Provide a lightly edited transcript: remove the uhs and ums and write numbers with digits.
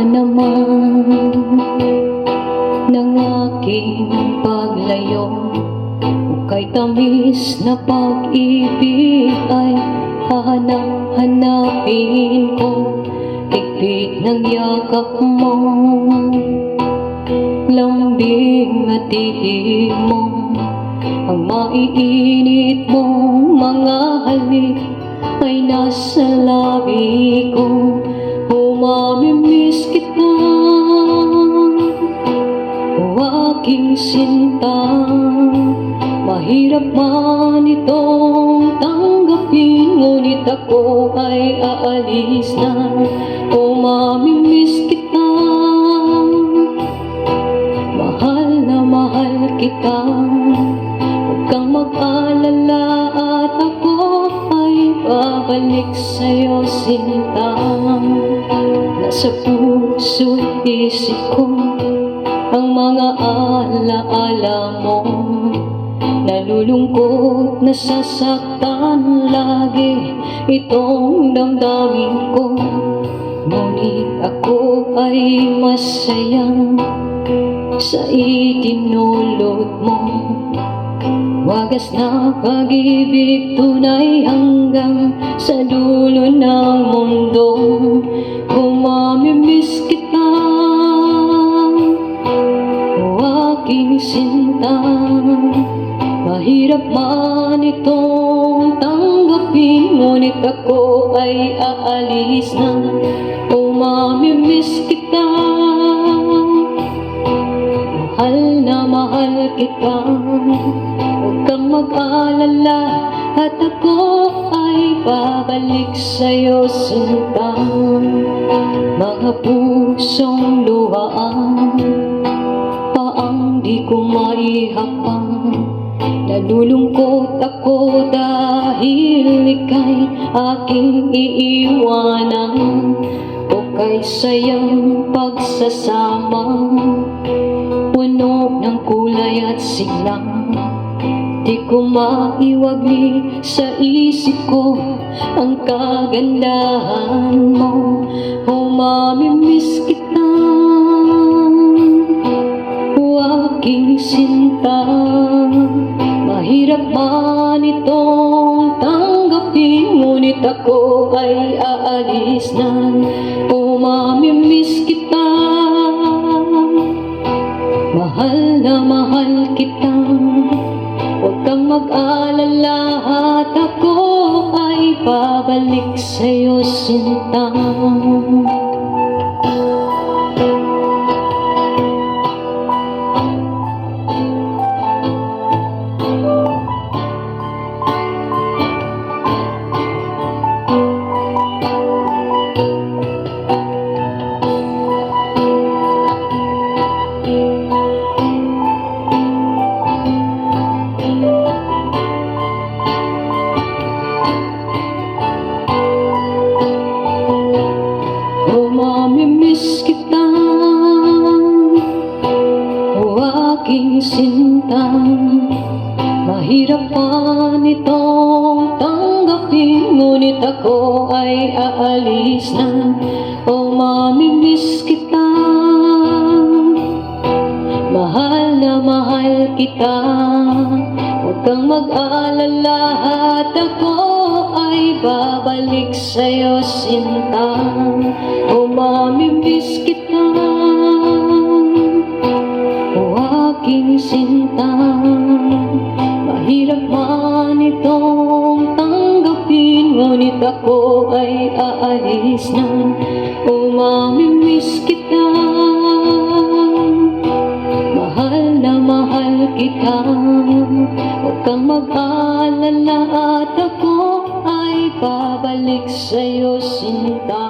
naman ng aking paglayo. Kay tamis na pag-ibig ay hahanap-hanapin ko, higpit ng yakap mo, lambing at ihip mo, ang maiinit mong mga halik ay nasa labi ko. Mamimiss kita, o aking sinta. Mahirap man itong tanggapin, ngunit ako ay aalis na. O mamimiss kita, mahal na mahal kita. Huwag kang mag-alala at ako ay babalik sa'yo, sinta. Nasa puso't isip ko ang mga alaala mo. Nalulungkot, nasasaktan lagi itong damdamin ko. Ngunit ako ay masaya sa itinulot mo. Wagas na pag-ibig, tunay hanggang sa dulo ng mundo. Kung mamimiss kita, o aking sinta. Mahirap man itong tanggapin, ngunit ako ay aalis na. O mamimiss kita, mahal na mahal kita. Huwag kang mag-alala at ako ay babalik sa'yo, sinta. Mga pusong luhaan pa ang di ko maihapang. Nalulungkot ako dahil ika'y aking iiwanan. O kay sayang pagsasama, puno ng kulay at sigla. Di ko maiwagli sa isip ko ang kagandahan mo. O mamimiss kita, o aking sinta. Mahirap man itong tanggapin, ngunit ako ay aalis na. O mamimiss kita, mahal na mahal kita. Huwag kang mag-alala at ako ay babalik sa'yo, sinta. Mamimiss kita, o aking sinta. Mahirap man itong tanggapin, ngunit ako ay aalis na. O mamimiss kita, mahal na mahal kita. Huwag kang mag-alala at ako ay babalik sa'yo, sinta. O mamimiss kita, o aking sinta. Mahirap man itong tanggapin, ngunit ako ay aalis na. O mamimiss kita, mahal na mahal kita. Huwag kang mag-alala at ako ay babalik sa'yo, sinta.